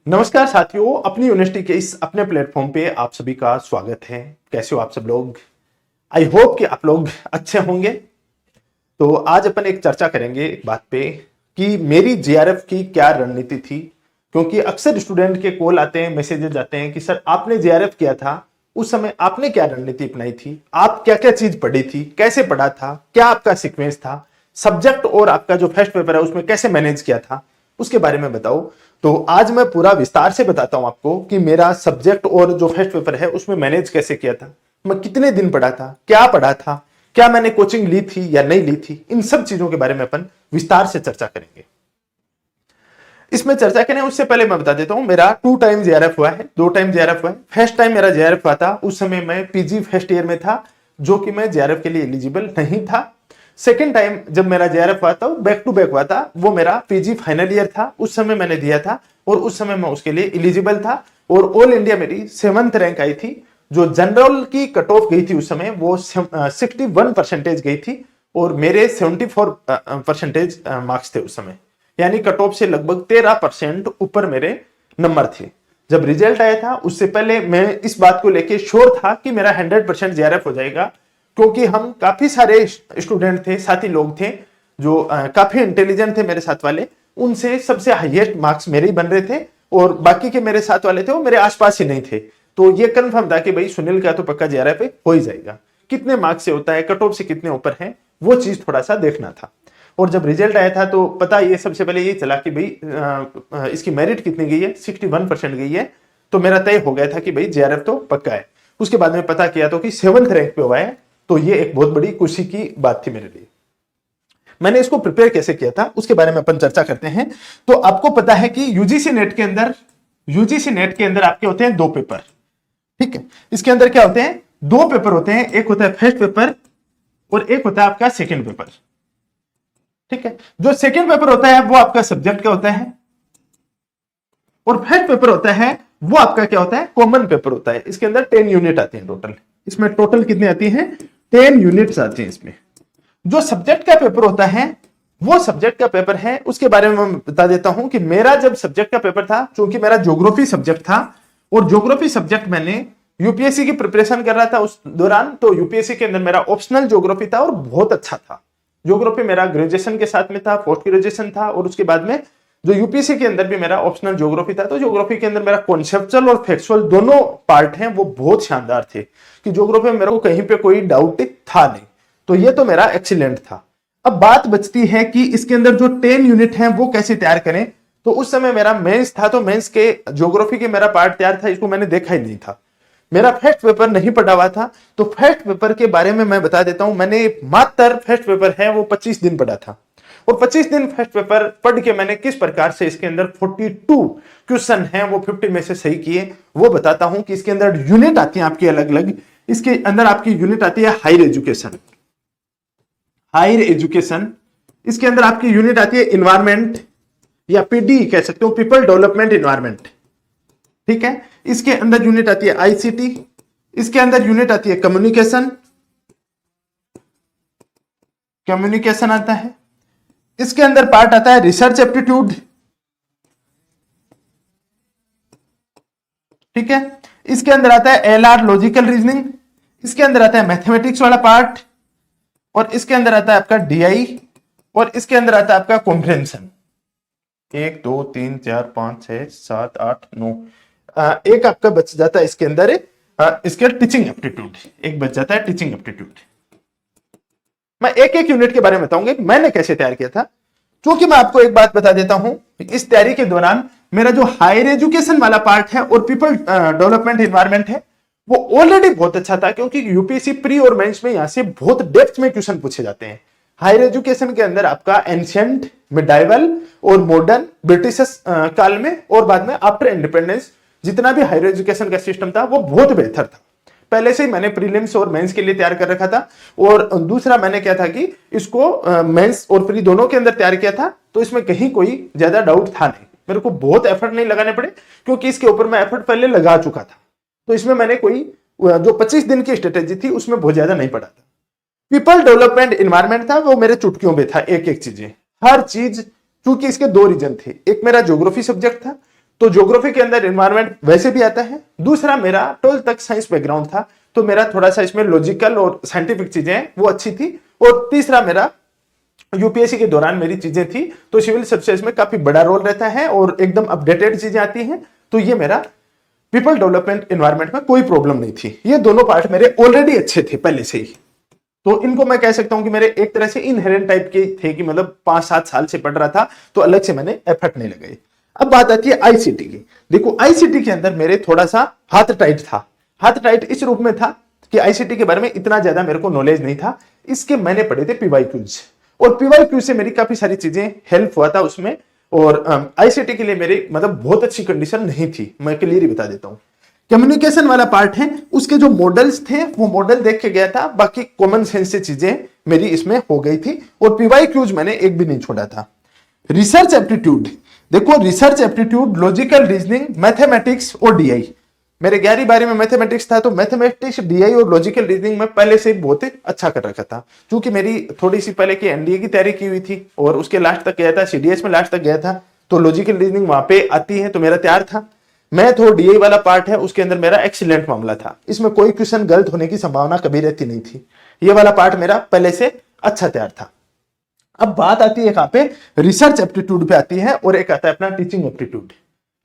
नमस्कार साथियों, अपनी यूनिवर्सिटी के इस अपने प्लेटफॉर्म पे आप सभी का स्वागत है। कैसे हो आप सब लोग? आई होप कि आप लोग अच्छे होंगे। तो आज अपन एक चर्चा करेंगे एक बात पे कि मेरी जेआरएफ की क्या रणनीति थी, क्योंकि अक्सर स्टूडेंट के कॉल आते हैं, मैसेजेस आते हैं कि सर आपने जेआरएफ किया था, उस समय आपने क्या रणनीति अपनाई थी, आप क्या क्या चीज पढ़ी थी, कैसे पढ़ा था, क्या आपका सीक्वेंस था, सब्जेक्ट और आपका जो फर्स्ट पेपर है उसमें कैसे मैनेज किया था, उसके बारे में बताओ। तो आज मैं पूरा विस्तार से बताता हूं आपको कि मेरा सब्जेक्ट और जो फर्स्ट पेपर है उसमें मैनेज कैसे किया था, मैं कितने दिन पढ़ा था, क्या पढ़ा था, क्या मैंने कोचिंग ली थी या नहीं ली थी। इन सब चीजों के बारे में अपन विस्तार से चर्चा करेंगे। इसमें चर्चा करें उससे पहले मैं बता देता हूं, मेरा 2 टाइम जेआरएफ हुआ है, 2 टाइम जेआरएफ हुआ है। फर्स्ट टाइम मेरा जेआरएफ हुआ था, उस समय मैं पीजी फर्स्ट ईयर में था, जो कि मैं जेआरएफ के लिए एलिजिबल नहीं था। सेकेंड टाइम जब मेरा जेआरएफ हुआ था, बैक टू बैक हुआ था, वो मेरा पीजी फाइनल ईयर था, उस समय मैंने दिया था और उस समय मैं उसके लिए एलिजिबल था। और ऑल इंडिया मेरी 7th रैंक आई थी। जो जनरल की कट ऑफ गई थी उस समय वो 61% गई थी और मेरे 74% मार्क्स थे उस समय, यानी कट ऑफ से लगभग 13% ऊपर मेरे नंबर थे। जब रिजल्ट आया था उससे पहले मैं इस बात को लेके श्योर था कि मेरा 100% जेआरएफ हो जाएगा, क्योंकि हम काफी सारे स्टूडेंट थे, साथी लोग थे जो काफी इंटेलिजेंट थे मेरे साथ वाले, उनसे सबसे हाईएस्ट मार्क्स मेरे ही बन रहे थे और बाकी के मेरे साथ वाले थे वो मेरे आसपास ही नहीं थे। तो ये कंफर्म था कि भाई सुनील का तो पक्का जेआरएफ हो ही जाएगा। कितने मार्क्स से होता है, कट ऑफ से कितने ऊपर है, वो चीज थोड़ा सा देखना था। और जब रिजल्ट आया था तो पता ये सबसे पहले ये चला कि भाई इसकी मेरिट कितनी गई है, 61% गई है। तो मेरा तय हो गया था कि भाई जेआरएफ तो पक्का है। उसके बाद में पता किया तो कि 7th रैंक पे हुआ है, तो ये एक बहुत बड़ी खुशी की बात थी मेरे लिए। मैंने इसको प्रिपेयर कैसे किया था उसके बारे में अपन चर्चा करते हैं। तो आपको पता है कि यूजीसी नेट के अंदर आपके होते हैं 2 पेपर, ठीक है। इसके अंदर क्या होते हैं, 2 पेपर होते हैं, एक होता है फर्स्ट पेपर और एक होता है आपका सेकंड पेपर, ठीक है। जो सेकंड पेपर होता है वो आपका सब्जेक्ट का होता है और फर्स्ट पेपर होता है वो आपका क्या होता है, कॉमन पेपर होता है। इसके अंदर 10 यूनिट आती हैं टोटल। इसमें टोटल कितनी आती हैं, 10 यूनिट्स आती हैं इसमें। जो सब्जेक्ट का पेपर होता है वो सब्जेक्ट का पेपर है, उसके बारे में मैं बता देता हूं कि मेरा जब सब्जेक्ट का पेपर था, क्योंकि मेरा ज्योग्राफी सब्जेक्ट था और ज्योग्राफी सब्जेक्ट मैंने यूपीएससी की प्रिपरेशन कर रहा था उस दौरान, तो यूपीएससी के अंदर मेरा ऑप्शनल ज्योग्राफी था और बहुत अच्छा था। ज्योग्राफी मेरा ग्रेजुएशन के साथ में था, पोस्ट ग्रेजुएशन था और उसके बाद में जो यूपीएससी के अंदर भी मेरा ऑप्शनल ज्योग्राफी था। तो ज्योग्राफी के अंदर मेरा कॉन्सेप्चुअल और फैक्चुअल दोनों पार्ट हैं वो बहुत शानदार थे कि ज्योग्राफी में मेरे को कहीं पे कोई डाउट था नहीं। तो ये तो मेरा एक्सीलेंट था। अब बात बचती है कि इसके अंदर जो 10 यूनिट हैं वो कैसे तैयार करें। तो उस समय मेरा मेंस था, तो मेंस के ज्योग्राफी के मेरा पार्ट तैयार था, इसको मैंने देखा ही नहीं था। मेरा फर्स्ट पेपर नहीं पढ़ा हुआ था, तो फर्स्ट पेपर के बारे में मैं बता देता हूं। मैंने मात्र फर्स्ट पेपर है वो 25 दिन पढ़ा था और 25 दिन फर्स्ट पेपर पढ़ के मैंने किस प्रकार से इसके अंदर 42 क्वेश्चन हैं वो 50 में से सही किए वो बताता हूं। कि इसके अंदर यूनिट आती है आपकी अलग अलग। इसके अंदर आपकी यूनिट आती है हायर एजुकेशन, इसके अंदर आपकी यूनिट आती है इन्वायरमेंट या पीडी कह सकते हो, पीपल डेवलपमेंट इन्वायरमेंट, ठीक है। इसके अंदर यूनिट आती है आईसीटी, इसके अंदर यूनिट आती है कम्युनिकेशन आता है। इसके अंदर पार्ट आता है रिसर्च एप्टीट्यूड, ठीक है। इसके अंदर आता है एलआर लॉजिकल रीजनिंग, इसके अंदर आता है मैथमेटिक्स वाला पार्ट और इसके अंदर आता है आपका डीआई और इसके अंदर आता है आपका कॉम्प्रिहेंशन। 1 2 3 4 5 6 7 8 9 एक आपका बच जाता है इसके अंदर इसके टीचिंग एप्टीट्यूड, एक बच जाता है टीचिंग एप्टीट्यूड। मैं एक एक यूनिट के बारे में बताऊंगा मैंने कैसे तैयार किया था। क्योंकि मैं आपको एक बात बता देता हूं, इस तैयारी के दौरान मेरा जो हायर एजुकेशन वाला पार्ट है और पीपल डेवलपमेंट एनवायरमेंट है वो ऑलरेडी बहुत अच्छा था, क्योंकि यूपीएससी प्री और मेंस में यहां से बहुत डेप्थ में क्वेश्चन पूछे जाते हैं। हायर एजुकेशन के अंदर आपका एंशिएंट, मिडाइवल और मॉडर्न, ब्रिटिश काल में और बाद में आफ्टर इंडिपेंडेंस जितना भी हायर एजुकेशन का सिस्टम था वो बहुत बेहतर था। पहले से ही मैंने प्रीलिम्स और मेंस के लिए तैयार कर रखा था और दूसरा मैंने क्या था कि इसको मेंस और प्री दोनों के अंदर तैयार किया था, तो इसमें कहीं कोई ज्यादा डाउट था नहीं। मेरे को बहुत एफर्ट नहीं लगाने पड़े क्योंकि इसके ऊपर मैं एफर्ट पहले लगा चुका था। तो इसमें मैंने कोई जो 25 दिन की स्ट्रेटेजी थी उसमें बहुत ज्यादा नहीं पड़ा था। पीपल डेवलपमेंट एनवायरमेंट था वो मेरे चुटकियों में था, एक एक चीजें, हर चीज। क्योंकि इसके 2 रीजन थे, एक मेरा ज्योग्राफी सब्जेक्ट था, तो ज्योग्राफी के अंदर एनवायरमेंट वैसे भी आता है। दूसरा, मेरा 12th तक साइंस बैकग्राउंड था, तो मेरा थोड़ा सा इसमें लॉजिकल और साइंटिफिक चीजें वो अच्छी थी। और तीसरा, मेरा यूपीएससी के दौरान मेरी चीजें थी, तो सिविल सर्विसेज में काफी बड़ा रोल रहता है और एकदम अपडेटेड चीजें आती हैं। तो ये मेरा पीपल डेवलपमेंट एनवायरमेंट में कोई प्रॉब्लम नहीं थी। ये दोनों पार्ट मेरे ऑलरेडी अच्छे थे पहले से ही, तो इनको मैं कह सकता हूं कि मेरे एक तरह से इनहेरेंट टाइप के थे कि मतलब 5-7 साल से पढ़ रहा था, तो अलग से मैंने एफर्ट नहीं लगाई। अब बात आती है आईसीटी की। देखो, आईसीटी के अंदर मेरे थोड़ा सा हाथ टाइट था। हाथ टाइट इस रूप में था कि आईसीटी के बारे में इतना ज्यादा मेरे को नॉलेज नहीं था। इसके मैंने पढ़े थे पीवाईक्यूज, और पीवाईक्यू से मेरी काफी सारी चीजें हेल्प हुआ था उसमें। और आईसीटी के लिए मेरी मतलब बहुत अच्छी कंडीशन नहीं थी, मैं क्लियरली बता देता हूं। कम्युनिकेशन वाला पार्ट है, उसके जो मॉडल्स थे वो मॉडल देख के गया था, बाकी कॉमन सेंस से चीजें मेरी इसमें हो गई थी, और पीवाईक्यूज मैंने एक भी नहीं छोड़ा था। रिसर्च एप्टीट्यूड, देखो research aptitude, logical reasoning, mathematics और डीआई। मेरे 11वीं-12वीं में मैथमेटिक्स था, तो मैथमेटिक्स, डीआई और लॉजिकल रीजनिंग में पहले से बहुत ही अच्छा कर रखा था, क्योंकि मेरी थोड़ी सी पहले की एनडीए की तैयारी की हुई थी और उसके लास्ट तक गया था, सीडीएस में लास्ट तक गया था, तो लॉजिकल रीजनिंग वहां पे आती है, तो मेरा तैयार था। मैथ और डीआई वाला पार्ट है, उसके अंदर मेरा एक्सीलेंट मामला था, इसमें कोई क्वेश्चन गलत होने की संभावना कभी रहती नहीं थी। ये वाला पार्ट मेरा पहले से अच्छा तैयार था। अब बात आती है कहां पे, रिसर्च एप्टीट्यूड पे आती है, और एक आता है अपना टीचिंग एप्टीट्यूड।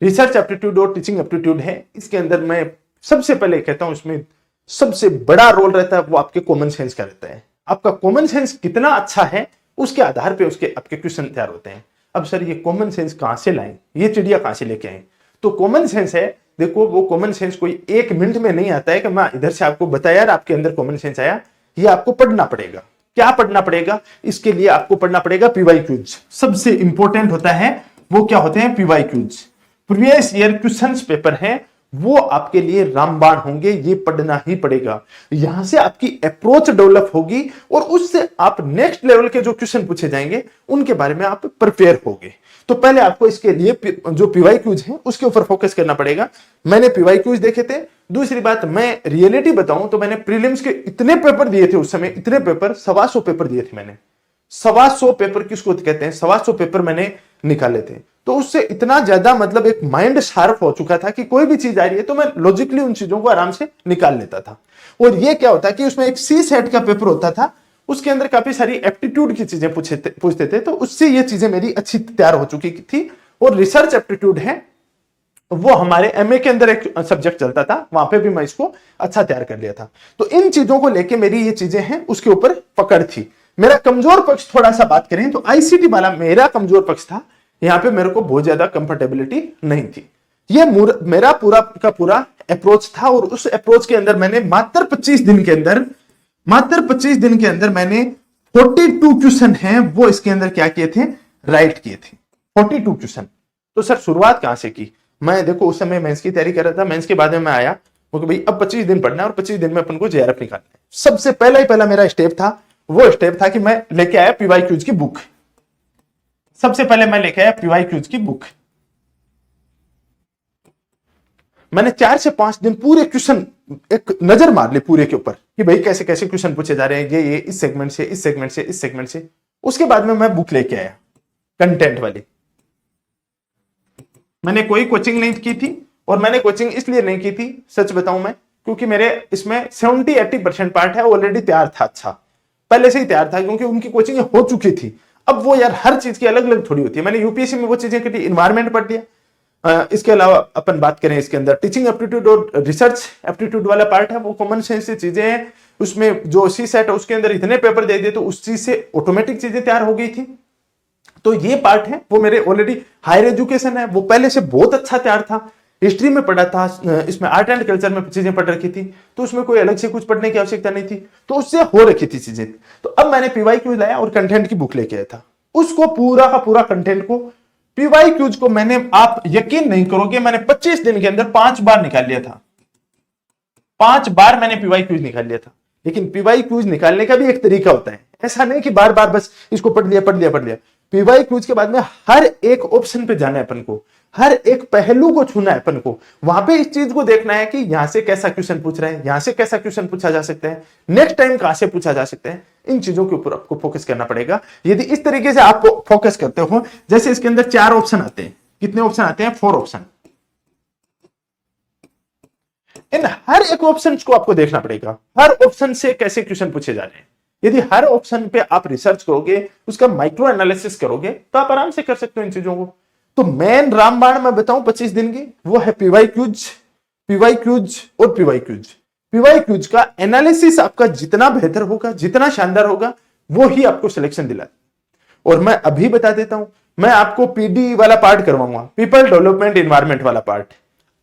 रिसर्च एप्टीट्यूड और टीचिंग एप्टीट्यूड है, इसके अंदर मैं सबसे पहले कहता हूं इसमें सबसे बड़ा रोल रहता है वो आपके कॉमन सेंस का रहता है। आपका कॉमन सेंस कितना अच्छा है, उसके आधार पे उसके आपके क्वेश्चन तैयार होते हैं। अब सर ये कॉमन सेंस कहां से लाएं, ये चिड़िया कहां से लेके आए? तो कॉमन सेंस है, देखो वो कॉमन सेंस कोई 1 मिनट में नहीं आता है कि मैं इधर से आपको बताया यार आपके अंदर कॉमन सेंस आया। ये आपको पढ़ना पड़ेगा। क्या पढ़ना पड़ेगा? इसके लिए आपको पढ़ना पड़ेगा पीवाईक्यूज। सबसे इंपॉर्टेंट होता है वो क्या होते हैं, PYQs. Previous year questions paper है, वो आपके लिए रामबाण होंगे, ये पढ़ना ही पड़ेगा। यहां से आपकी अप्रोच डेवलप होगी और उससे आप नेक्स्ट लेवल के जो क्वेश्चन पूछे जाएंगे उनके बारे में आप प्रिपेयर होगे। तो पहले आपको इसके लिए जो पीवाईक्यूज हैं उसके ऊपर फोकस करना पड़ेगा। मैंने पीवाईक्यूज देखे थे। दूसरी बात, मैं रियलिटी बताऊं तो मैंने प्रीलिम्स के इतने पेपर दिए थे उस समय, इतने पेपर, 125 पेपर दिए थे मैंने। 125 पेपर किसको कहते हैं, 125 पेपर मैंने निकाले थे। तो उससे इतना ज्यादा मतलब एक माइंड शार्प हो चुका था कि कोई भी चीज आ रही है तो मैं लॉजिकली उन चीजों को आराम से निकाल लेता था। और ये क्या होता है कि उसमें एक सी सेट का पेपर होता था, उसके अंदर काफी सारी एप्टीट्यूड की चीजें पूछते थे, तो उससे ये चीजें मेरी अच्छी तैयार हो चुकी थी। और रिसर्च एप्टीट्यूड है वो हमारे एमए के अंदर एक सब्जेक्ट चलता था, वहां पे भी मैं इसको अच्छा तैयार कर लिया था। तो इन चीजों को लेके मेरी ये चीजें हैं उसके ऊपर पकड़ थी। मेरा कमजोर पक्ष थोड़ा सा बात करें तो आईसीटी वाला मेरा कमजोर पक्ष था। यहां पे मेरे को बहुत ज्यादा कंफर्टेबिलिटी नहीं थी। ये मेरा पूरा का पूरा अप्रोच था, और उस अप्रोच के अंदर मैंने मात्र 25 दिन के अंदर मैंने 42 क्वेश्चन हैं वो इसके अंदर क्या किए थे, राइट किए थे 42 क्वेश्चन। तो सर शुरुआत कहां से की? मैं देखो उस समय मेंस की तैयारी कर रहा था। मेंस के बाद में मैं आया, क्योंकि भाई अब 25 दिन पढ़ना है और 25 दिन में अपन को जेआरएफ निकालना है। सबसे पहला मेरा स्टेप था, वो स्टेप था कि मैं लेके आया पीवाईक्यूज की बुक। सबसे पहले मैं लेके आया पीवाईक्यूज की बुक। मैंने 4 से 5 दिन पूरे क्वेश्चन एक नजर मार ली पूरे के ऊपर कि भाई कैसे कैसे क्वेश्चन पूछे जा रहे हैं, ये इस सेगमेंट से, इस सेगमेंट से, इस सेगमेंट से। उसके बाद में मैं बुक लेके आया कंटेंट वाली। मैंने कोई कोचिंग नहीं की थी, और मैंने कोचिंग इसलिए नहीं की थी, सच बताऊं मैं, क्योंकि मेरे इसमें 70-80% पार्ट है ऑलरेडी तैयार था, अच्छा पहले से ही तैयार था, क्योंकि उनकी कोचिंग हो चुकी थी। अब वो यार हर चीज की अलग अलग थोड़ी होती है। मैंने यूपीएससी में वो चीजें करी, इन्वायरमेंट पढ़ लिया। इसके अलावा अपन बात करें इसके अंदर टीचिंग एप्टीट्यूड और रिसर्च एप्टीट्यूड वाला पार्ट है, वो कॉमन सेंस से चीजें हैं। उसमें जो सी सेट है उसके अंदर इतने पेपर दे दिए तो उस चीज से ऑटोमेटिक चीजें तैयार हो गई थी। तो ये पार्ट है वो मेरे ऑलरेडी हायर एजुकेशन है, वो पहले से बहुत अच्छा तैयार था। हिस्ट्री में पढ़ा था, इसमें आर्ट एंड कल्चर में चीजें पढ़ रखी थी, तो उसमें कोई अलग से कुछ पढ़ने की आवश्यकता नहीं थी, तो उससे हो रखी थी चीजें। तो अब मैंने पीवाईक्यूज लाया और कंटेंट की बुक लेके आया था। उसको पूरा का पूरा कंटेंट को, पीवाईक्यूज को मैंने, आप यकीन नहीं करोगे, मैंने 25 दिन के अंदर 5 बार निकाल लिया था। 5 बार मैंने पीवाईक्यूज निकाल लिया था। लेकिन पीवाईक्यूज निकालने का भी एक तरीका होता है, ऐसा नहीं कि बार बार बस इसको पढ़ लिया। पीवाईक्यूज के बाद में हर एक ऑप्शन पे जाना है अपन को, हर एक पहलू को छूना है अपन को। वहां पे इस चीज को देखना है कि यहां से कैसा क्वेश्चन पूछ रहे हैं, यहां से कैसा क्वेश्चन पूछा जा सकता है, नेक्स्ट टाइम कहां से पूछा जा सकता है। इन चीजों के ऊपर आपको फोकस करना पड़ेगा। यदि इस तरीके से आप फोकस करते हो, जैसे इसके अंदर 4 ऑप्शन आते हैं, कितने ऑप्शन आते हैं, 4 ऑप्शन। इन हर एक ऑप्शन को आपको देखना पड़ेगा, हर ऑप्शन से कैसे क्वेश्चन पूछे जा रहे हैं। यदि हर ऑप्शन पे आप रिसर्च करोगे, उसका माइक्रो एनालिसिस करोगे, तो आप आराम से कर सकते हो इन चीजों को। तो मेन रामबाण मैं बताऊं 25 दिन की, वो है पीवाई क्यूज, पीवाई क्यूज और पीवाई क्यूज। पीवाई क्यूज का एनालिसिस आपका जितना बेहतर होगा, जितना शानदार होगा, वो ही आपको सिलेक्शन दिला। और मैं अभी बता देता हूं, मैं आपको पीडी वाला पार्ट करवाऊंगा, पीपल डेवलपमेंट एनवायरमेंट वाला पार्ट,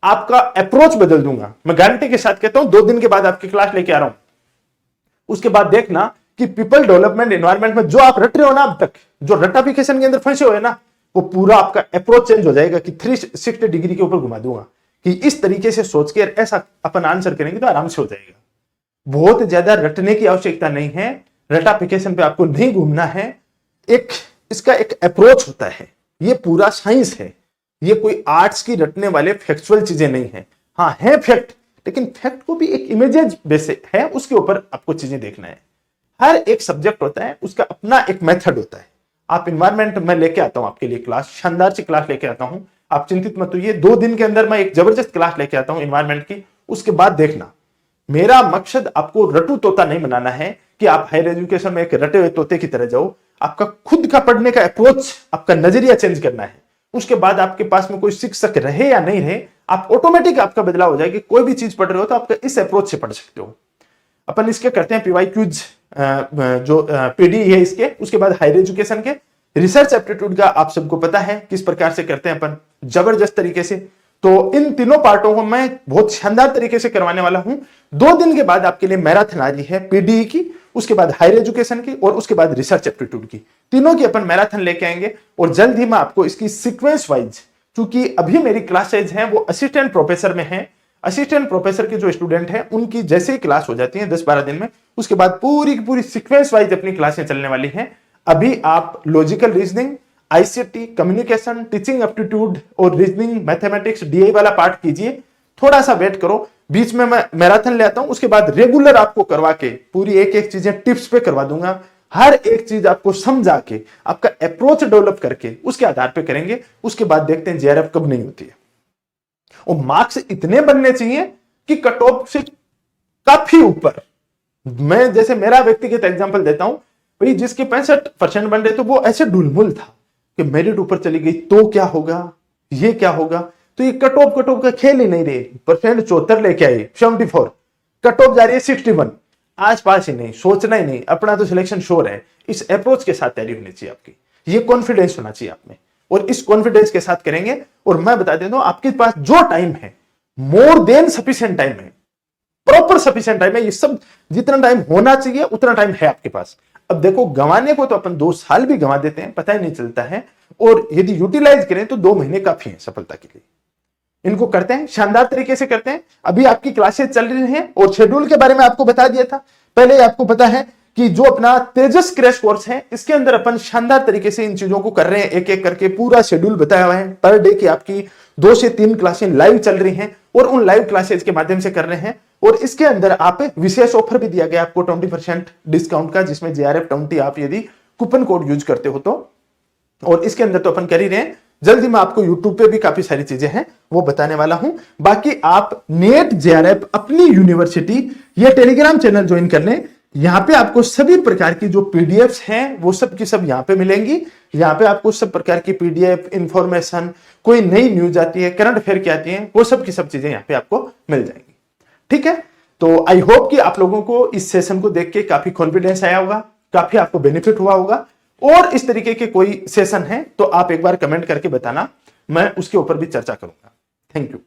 आपका अप्रोच बदल दूंगा। मैं गारंटी के साथ कहता हूं 2 दिन के बाद आपकी क्लास लेके आ रहा हूं। उसके बाद देखना कि पीपल डेवलपमेंट एनवायरमेंट में जो आप रट रहे हो ना, अब तक जो रटाफिकेशन के अंदर फंसे हुए ना, वो पूरा आपका अप्रोच चेंज हो जाएगा कि 360 डिग्री के ऊपर घुमा दूंगा कि इस तरीके से सोच के ऐसा अपन आंसर करेंगे तो आराम से हो जाएगा। बहुत ज्यादा रटने की आवश्यकता नहीं है, रटाफिकेशन पे आपको नहीं घूमना है। एक इसका एक अप्रोच होता है, ये पूरा साइंस है, ये कोई आर्ट्स की रटने वाले फैक्चुअल चीजें नहीं है। हाँ है फैक्ट, लेकिन फैक्ट को भी एक इमेजेस बेसिक है, उसके ऊपर आपको चीजें देखना है। हर एक सब्जेक्ट होता है, उसका अपना एक मेथड होता है। आप इन्वायरमेंट में लेके आता हूं आपके लिए क्लास, शानदार सी क्लास लेके आता हूं, आप चिंतित मत होइए। 2 दिन के अंदर मैं एक जबरदस्त क्लास लेके आता हूं इन्वायरमेंट की। उसके बाद देखना, मेरा मकसद आपको रटू तोता नहीं बनाना है कि आप हायर एजुकेशन में एक रटे हुए तोते की तरह जाओ। आपका खुद का पढ़ने का अप्रोच, आपका नजरिया चेंज करना है। उसके बाद आपके पास में कोई शिक्षक रहे या नहीं रहे, आप ऑटोमेटिक आपका बदलाव हो जाएगा। कोई भी चीज पढ़ रहे हो तो आपका इस अप्रोच से पढ़ सकते हो। अपन इसके करते हैं पीवाई क्यूज, जो पीडी है इसके। उसके बाद हायर एजुकेशन के रिसर्च एप्टीट्यूड का आप सबको पता है किस प्रकार से करते हैं अपन, जबरदस्त तरीके से। तो इन तीनों पार्टों को मैं बहुत शानदार तरीके से करवाने वाला हूं। 2 दिन के बाद आपके लिए मैराथन आ रही है पीडी की, उसके बाद हायर एजुकेशन की और उसके बाद रिसर्च एप्टीट्यूड की। तीनों की अपन मैराथन लेके आएंगे और जल्द ही मैं आपको इसकी सीक्वेंस वाइज, क्योंकि अभी मेरी क्लासेज हैं वो असिस्टेंट प्रोफेसर में है। असिस्टेंट प्रोफेसर के जो स्टूडेंट हैं उनकी जैसे ही क्लास हो जाती है 10-12 दिन में, उसके बाद पूरी की पूरी सीक्वेंस वाइज अपनी क्लासें चलने वाली हैं। अभी आप logical reasoning, ICT, communication, teaching aptitude और रीजनिंग, मैथमेटिक्स, डीआई वाला पार्ट कीजिए। थोड़ा सा वेट करो, बीच में मैं मैराथन ले आता हूं। उसके बाद रेगुलर आपको करवा के पूरी एक एक चीजें टिप्स पे करवा दूंगा। हर एक चीज आपको समझा के, आपका अप्रोच डेवलप करके उसके आधार पे करेंगे। उसके बाद देखते हैं जेआरएफ कब नहीं होती है। और मार्क्स इतने बनने चाहिए कि कट ऑफ से काफी ऊपर। मैं जैसे मेरा व्यक्तिगत एग्जांपल देता हूं, भाई जिसके 65% बन रहे थे वो ऐसे ढुलमुल था कि मेरिट ऊपर चली गई तो क्या होगा, ये क्या होगा। तो ये कट ऑफ का खेल ही नहीं रहे। परसेंट 74 लेके आए, 74, कट ऑफ जा रही है 61, आस पास ही नहीं, सोचना ही नहीं, अपना तो सिलेक्शन श्योर है। इस अप्रोच के साथ तैयारी होनी चाहिए आपकी, ये कॉन्फिडेंस होना चाहिए आप में, और इस कॉन्फिडेंस के साथ करेंगे। और मैं बता देता हूं, आपके पास जो टाइम है मोर देन सफिशिएंट टाइम है, प्रॉपर सफिशिएंट टाइम है। ये सब जितना टाइम होना चाहिए उतना टाइम है आपके पास। अब देखो, गंवाने को तो अपन 2 साल भी गंवा देते हैं, पता ही नहीं चलता है। और यदि यूटिलाइज करें तो 2 महीने काफी है सफलता के लिए। इनको करते हैं, शानदार तरीके से करते हैं। अभी आपकी क्लासेस चल रही हैं और शेड्यूल के बारे में आपको बता दिया था पहले। आपको पता है कि जो अपना तेजस क्रैश कोर्स है, इसके अंदर अपन शानदार तरीके से इन चीजों को कर रहे हैं। एक एक करके पूरा शेड्यूल बताया हुआ है। पर डे की आपकी 2 से 3 क्लासें लाइव चल रही हैं और उन लाइव क्लासेस के माध्यम से कर रहे हैं। और इसके अंदर आप विशेष ऑफर भी दिया गया आपको 20% डिस्काउंट का, जिसमें JRF 20 आप यदि कूपन कोड यूज करते हो तो। और इसके अंदर तो अपन कर ही रहे हैं। जल्दी मैं आपको YouTube पे भी काफी सारी चीजें हैं वो बताने वाला हूं। बाकी आप नेट JRF अपनी यूनिवर्सिटी ये टेलीग्राम चैनल ज्वाइन कर लें। यहां पे आपको सभी प्रकार की जो पीडीएफ्स हैं वो सब की सब यहां पे मिलेंगी। यहां पे आपको सब प्रकार की पीडीएफ, इंफॉर्मेशन, कोई नई न्यूज आती है, करंट अफेयर की आती है, वो सब की सब चीजें यहां पे आपको मिल जाएंगी। ठीक है, तो आई होप कि आप लोगों को इस सेशन को देख के काफी कॉन्फिडेंस आया होगा, काफी आपको बेनिफिट हुआ होगा। और इस तरीके के कोई सेशन है तो आप एक बार कमेंट करके बताना, मैं उसके ऊपर भी चर्चा करूंगा। Thank you.